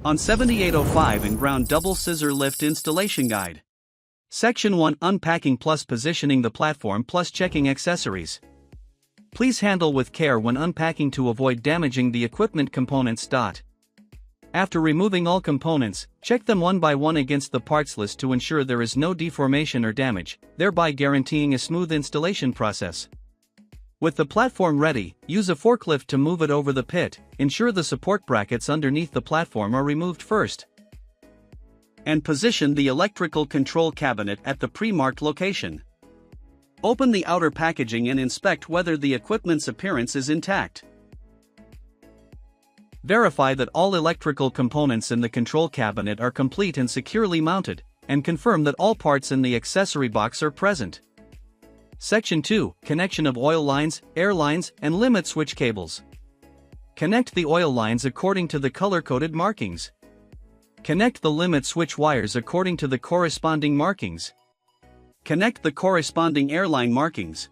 On 7805 and ground double scissor lift installation guide. Section 1 Unpacking plus positioning the platform plus checking accessories. Please handle with care when unpacking to avoid damaging the equipment components. After removing all components, check them one by one against the parts list to ensure there is no deformation or damage, thereby guaranteeing a smooth installation process. With the platform ready, use a forklift to move it over the pit. Ensure the support brackets underneath the platform are removed first. And position the electrical control cabinet at the pre-marked location. Open the outer packaging and inspect whether the equipment's appearance is intact. Verify that all electrical components in the control cabinet are complete and securely mounted, and confirm that all parts in the accessory box are present. Section 2 Connection of oil lines, air lines, and limit switch cables. Connect the oil lines according to the color-coded markings. Connect the limit switch wires according to the corresponding markings. Connect the corresponding airline markings.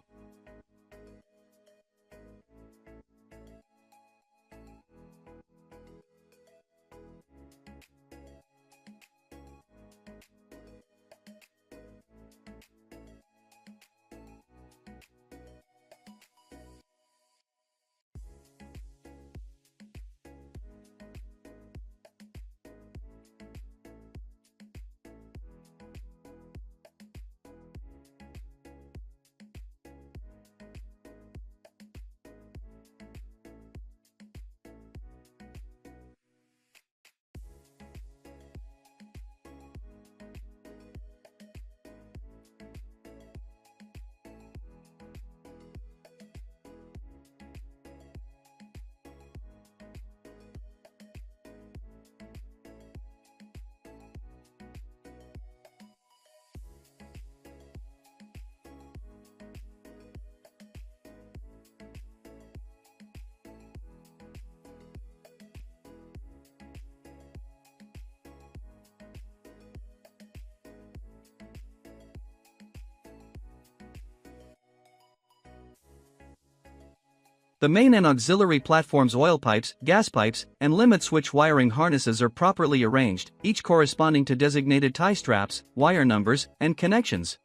The main and auxiliary platform's oil pipes, gas pipes, and limit switch wiring harnesses are properly arranged, each corresponding to designated tie straps, wire numbers, and connections.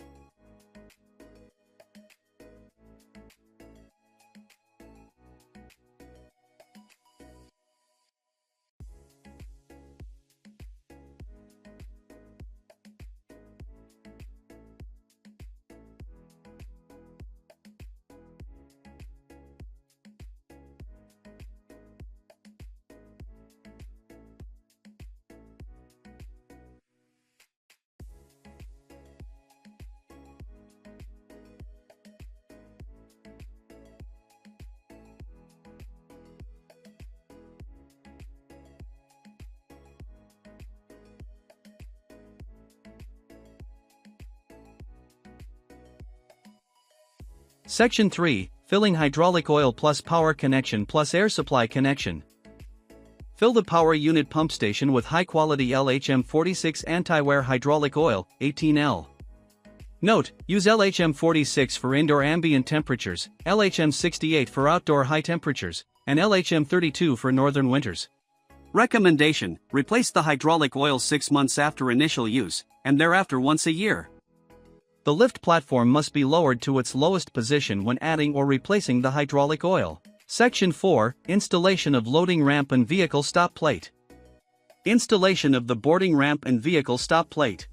Section 3 Filling hydraulic oil plus power connection plus air supply connection. Fill the power unit pump station with high-quality LHM46 anti-wear hydraulic oil, 18L. Note, use LHM46 for indoor ambient temperatures, LHM68 for outdoor high temperatures, and LHM32 for northern winters. Recommendation: replace the hydraulic oil 6 months after initial use, and thereafter once a year. The lift platform must be lowered to its lowest position when adding or replacing the hydraulic oil. Section 4 Installation of loading ramp and vehicle stop plate. Installation of the boarding ramp and vehicle stop plate.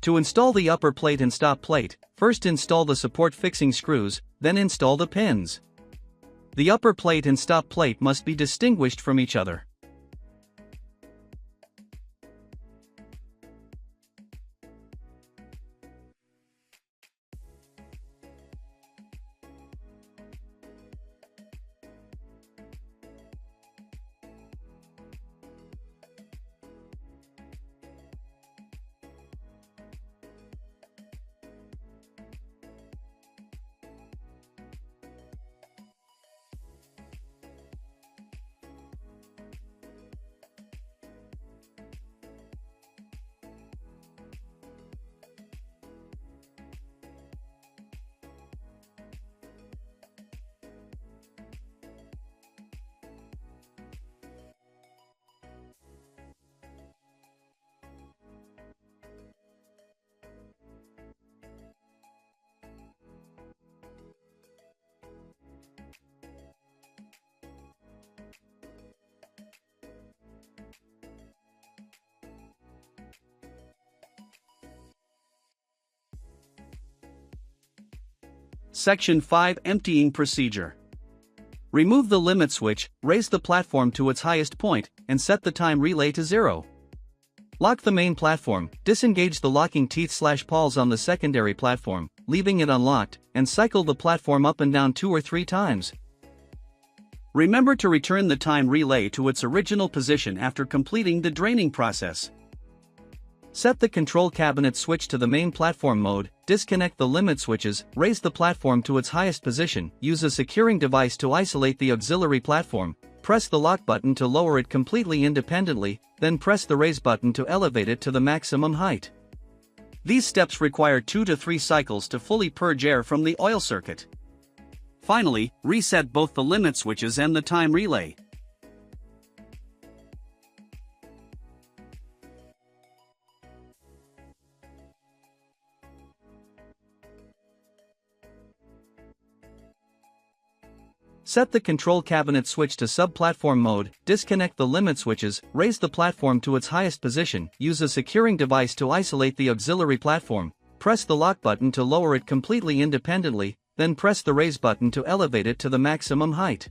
To install the upper plate and stop plate, first install the support fixing screws, then install the pins. The upper plate and stop plate must be distinguished from each other. Section 5 Emptying Procedure. Remove the limit switch, raise the platform to its highest point, and set the time relay to 0. Lock the main platform, disengage the locking teeth/pawls on the secondary platform, leaving it unlocked, and cycle the platform up and down 2 or 3 times. Remember to return the time relay to its original position after completing the draining process. Set the control cabinet switch to the main platform mode, disconnect the limit switches, raise the platform to its highest position, use a securing device to isolate the auxiliary platform, press the lock button to lower it completely independently, then press the raise button to elevate it to the maximum height. These steps require 2 to 3 cycles to fully purge air from the oil circuit. Finally, reset both the limit switches and the time relay. Set the control cabinet switch to sub-platform mode, disconnect the limit switches, raise the platform to its highest position, use a securing device to isolate the auxiliary platform, press the lock button to lower it completely independently, then press the raise button to elevate it to the maximum height.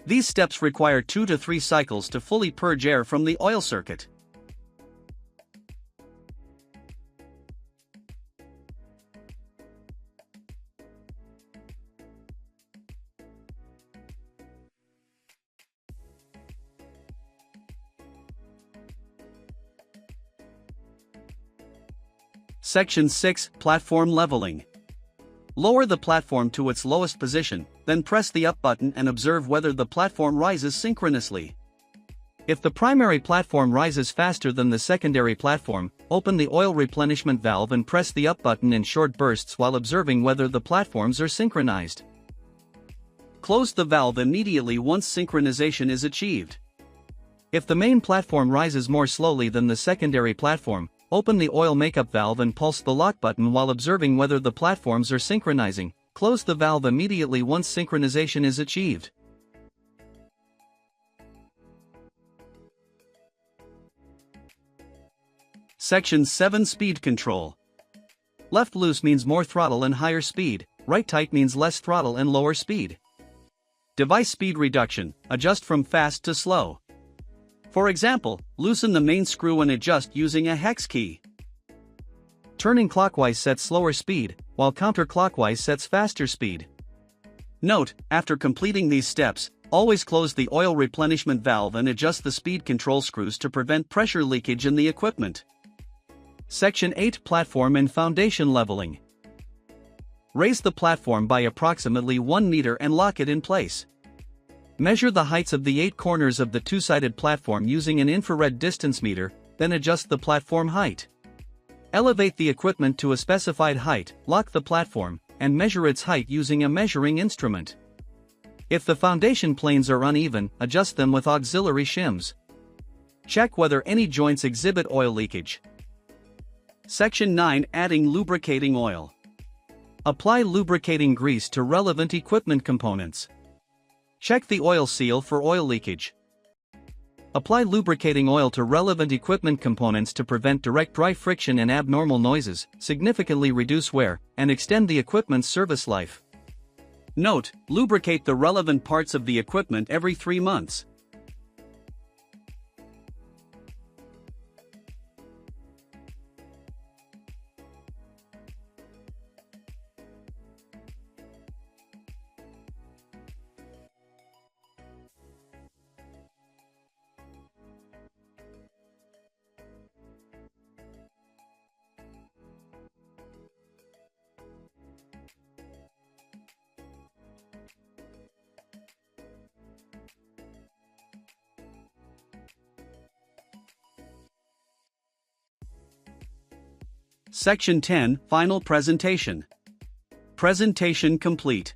These steps require 2 to 3 cycles to fully purge air from the oil circuit. Section 6 Platform Leveling. Lower the platform to its lowest position, then press the up button and observe whether the platform rises synchronously. If the primary platform rises faster than the secondary platform, open the oil replenishment valve and press the up button in short bursts while observing whether the platforms are synchronized. Close the valve immediately once synchronization is achieved. If the main platform rises more slowly than the secondary platform, open the oil makeup valve and pulse the lock button while observing whether the platforms are synchronizing. Close the valve immediately once synchronization is achieved. Section 7 Speed Control. Left loose means more throttle and higher speed, right tight means less throttle and lower speed. Device speed reduction, adjust from fast to slow. For example, loosen the main screw and adjust using a hex key. Turning clockwise sets slower speed, while counterclockwise sets faster speed. Note, after completing these steps, always close the oil replenishment valve and adjust the speed control screws to prevent pressure leakage in the equipment. Section 8 Platform and Foundation Leveling. Raise the platform by approximately 1 meter and lock it in place. Measure the heights of the 8 corners of the two-sided platform using an infrared distance meter, then adjust the platform height. Elevate the equipment to a specified height, lock the platform, and measure its height using a measuring instrument. If the foundation planes are uneven, adjust them with auxiliary shims. Check whether any joints exhibit oil leakage. Section 9 Adding lubricating oil. Apply lubricating grease to relevant equipment components. Check the oil seal for oil leakage. Apply lubricating oil to relevant equipment components to prevent direct dry friction and abnormal noises, significantly reduce wear, and extend the equipment's service life. Note, lubricate the relevant parts of the equipment every 3 months. Section 10 Final Presentation. Presentation complete.